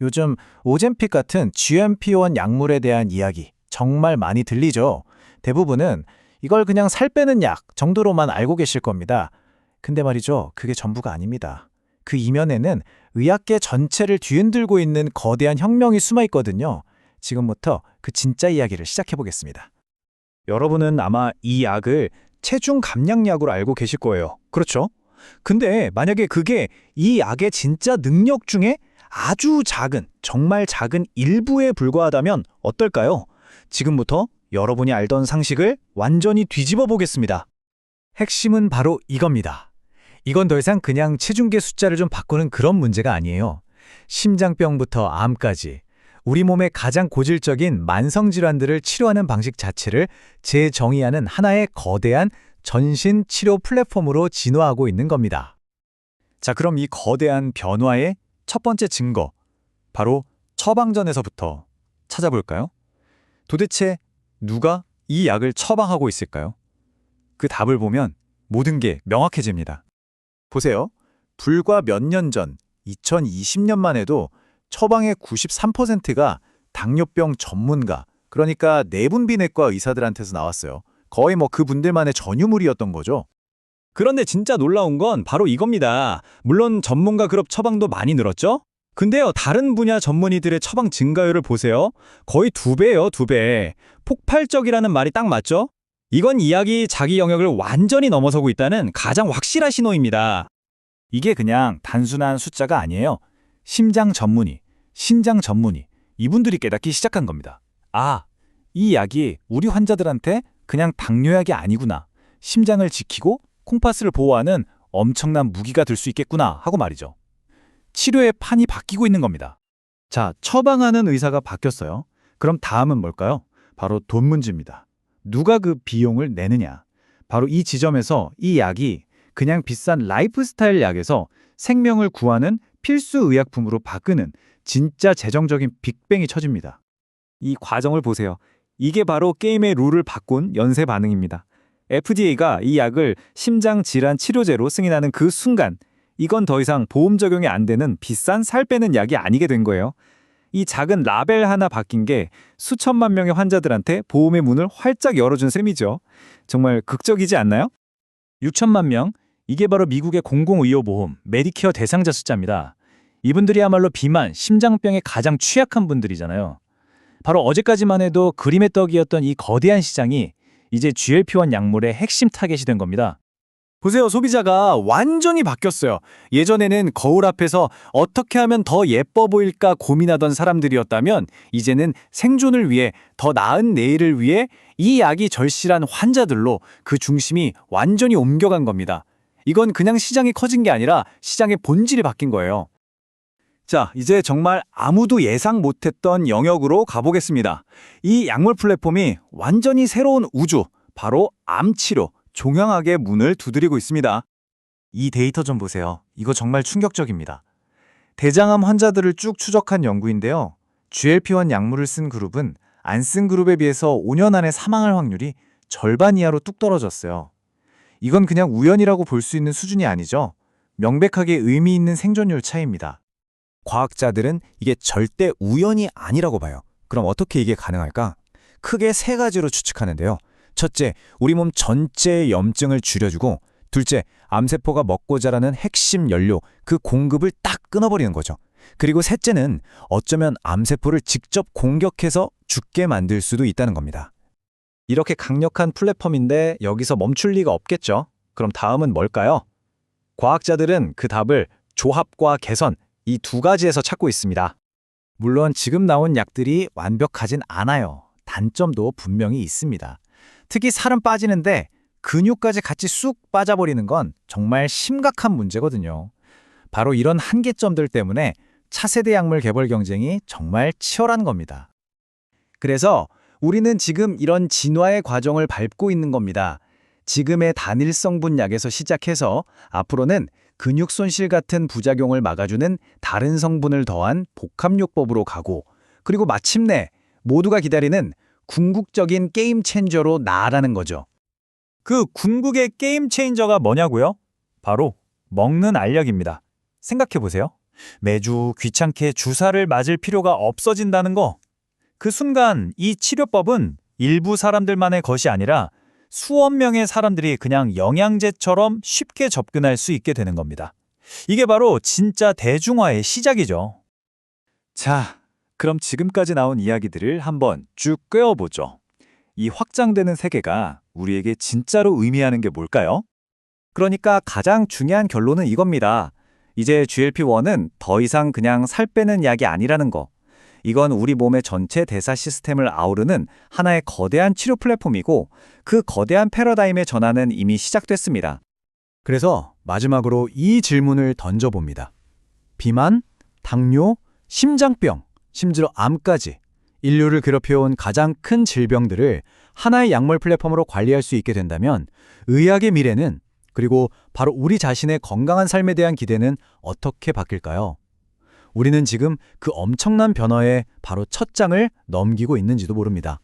요즘 오젬픽 같은 GMP1 약물에 대한 이야기 정말 많이 들리죠. 대부분은 이걸 그냥 살 빼는 약 정도로만 알고 계실 겁니다. 근데 말이죠, 그게 전부가 아닙니다. 그 이면에는 의학계 전체를 뒤흔들고 있는 거대한 혁명이 숨어 있거든요. 지금부터 그 진짜 이야기를 시작해 보겠습니다. 여러분은 아마 이 약을 체중 감량약으로 알고 계실 거예요. 그렇죠? 근데 만약에 그게 이 약의 진짜 능력 중에 아주 작은, 정말 작은 일부에 불과하다면 어떨까요? 지금부터 여러분이 알던 상식을 완전히 뒤집어 보겠습니다. 핵심은 바로 이겁니다. 이건 더 이상 그냥 체중계 숫자를 좀 바꾸는 그런 문제가 아니에요. 심장병부터 암까지 우리 몸의 가장 고질적인 만성질환들을 치료하는 방식 자체를 재정의하는 하나의 거대한 전신 치료 플랫폼으로 진화하고 있는 겁니다. 자, 그럼 이 거대한 변화의 첫 번째 증거, 바로 처방전에서부터 찾아볼까요? 도대체 누가 이 약을 처방하고 있을까요? 그 답을 보면 모든 게 명확해집니다. 보세요. 불과 몇 년 전, 2020년만 해도 처방의 93%가 당뇨병 전문가, 그러니까 내분비내과 의사들한테서 나왔어요. 거의 그분들만의 전유물이었던 거죠. 그런데 진짜 놀라운 건 바로 이겁니다. 물론 전문가 그룹 처방도 많이 늘었죠? 근데요, 다른 분야 전문의들의 처방 증가율을 보세요. 거의 2배예요, 2배. 폭발적이라는 말이 딱 맞죠? 이건 이약이 자기 영역을 완전히 넘어서고 있다는 가장 확실한 신호입니다. 이게 그냥 단순한 숫자가 아니에요. 심장 전문의, 신장 전문의, 이분들이 깨닫기 시작한 겁니다. 아, 이 약이 우리 환자들한테 그냥 당뇨약이 아니구나. 심장을 지키고 콩팥을 보호하는 엄청난 무기가 될 수 있겠구나 하고 말이죠. 치료의 판이 바뀌고 있는 겁니다. 자, 처방하는 의사가 바뀌었어요. 그럼 다음은 뭘까요? 바로 돈 문제입니다. 누가 그 비용을 내느냐? 바로 이 지점에서 이 약이 그냥 비싼 라이프스타일 약에서 생명을 구하는 필수 의약품으로 바꾸는 진짜 재정적인 빅뱅이 쳐집니다. 이 과정을 보세요. 이게 바로 게임의 룰을 바꾼 연쇄 반응입니다. FDA가 이 약을 심장 질환 치료제로 승인하는 그 순간, 이건 더 이상 보험 적용이 안 되는 비싼 살 빼는 약이 아니게 된 거예요. 이 작은 라벨 하나 바뀐 게 수천만 명의 환자들한테 보험의 문을 활짝 열어준 셈이죠. 정말 극적이지 않나요? 6천만 명, 이게 바로 미국의 공공의료보험, 메디케어 대상자 숫자입니다. 이분들이야말로 비만, 심장병에 가장 취약한 분들이잖아요. 바로 어제까지만 해도 그림의 떡이었던 이 거대한 시장이 이제 GLP-1 약물의 핵심 타겟이 된 겁니다. 보세요, 소비자가 완전히 바뀌었어요. 예전에는 거울 앞에서 어떻게 하면 더 예뻐 보일까 고민하던 사람들이었다면 이제는 생존을 위해, 더 나은 내일을 위해 이 약이 절실한 환자들로 그 중심이 완전히 옮겨간 겁니다. 이건 그냥 시장이 커진 게 아니라 시장의 본질이 바뀐 거예요. 자, 이제 정말 아무도 예상 못했던 영역으로 가보겠습니다. 이 약물 플랫폼이 완전히 새로운 우주, 바로 암치료, 종양학의 문을 두드리고 있습니다. 이 데이터 좀 보세요. 이거 정말 충격적입니다. 대장암 환자들을 쭉 추적한 연구인데요. GLP-1 약물을 쓴 그룹은 안 쓴 그룹에 비해서 5년 안에 사망할 확률이 절반 이하로 뚝 떨어졌어요. 이건 그냥 우연이라고 볼 수 있는 수준이 아니죠. 명백하게 의미 있는 생존율 차이입니다. 과학자들은 이게 절대 우연이 아니라고 봐요. 그럼 어떻게 이게 가능할까? 크게 세 가지로 추측하는데요. 첫째, 우리 몸 전체의 염증을 줄여주고, 둘째, 암세포가 먹고 자라는 핵심 연료, 그 공급을 딱 끊어버리는 거죠. 그리고 셋째는 어쩌면 암세포를 직접 공격해서 죽게 만들 수도 있다는 겁니다. 이렇게 강력한 플랫폼인데 여기서 멈출 리가 없겠죠. 그럼 다음은 뭘까요? 과학자들은 그 답을 조합과 개선, 이 두 가지에서 찾고 있습니다. 물론 지금 나온 약들이 완벽하진 않아요. 단점도 분명히 있습니다. 특히 살은 빠지는데 근육까지 같이 쑥 빠져버리는 건 정말 심각한 문제거든요. 바로 이런 한계점들 때문에 차세대 약물 개발 경쟁이 정말 치열한 겁니다. 그래서 우리는 지금 이런 진화의 과정을 밟고 있는 겁니다. 지금의 단일 성분 약에서 시작해서 앞으로는 근육 손실 같은 부작용을 막아주는 다른 성분을 더한 복합요법으로 가고, 그리고 마침내 모두가 기다리는 궁극적인 게임 체인저로 나아가는 거죠. 그 궁극의 게임 체인저가 뭐냐고요? 바로 먹는 알약입니다. 생각해보세요. 매주 귀찮게 주사를 맞을 필요가 없어진다는 거. 그 순간 이 치료법은 일부 사람들만의 것이 아니라 수억 명의 사람들이 그냥 영양제처럼 쉽게 접근할 수 있게 되는 겁니다. 이게 바로 진짜 대중화의 시작이죠. 자, 그럼 지금까지 나온 이야기들을 한번 쭉 꿰어보죠. 이 확장되는 세계가 우리에게 진짜로 의미하는 게 뭘까요? 그러니까 가장 중요한 결론은 이겁니다. 이제 GLP-1은 더 이상 그냥 살 빼는 약이 아니라는 거. 이건 우리 몸의 전체 대사 시스템을 아우르는 하나의 거대한 치료 플랫폼이고 그 거대한 패러다임의 전환은 이미 시작됐습니다. 그래서 마지막으로 이 질문을 던져봅니다. 비만, 당뇨, 심장병, 심지어 암까지 인류를 괴롭혀온 가장 큰 질병들을 하나의 약물 플랫폼으로 관리할 수 있게 된다면 의학의 미래는, 그리고 바로 우리 자신의 건강한 삶에 대한 기대는 어떻게 바뀔까요? 우리는 지금 그 엄청난 변화의 바로 첫 장을 넘기고 있는지도 모릅니다.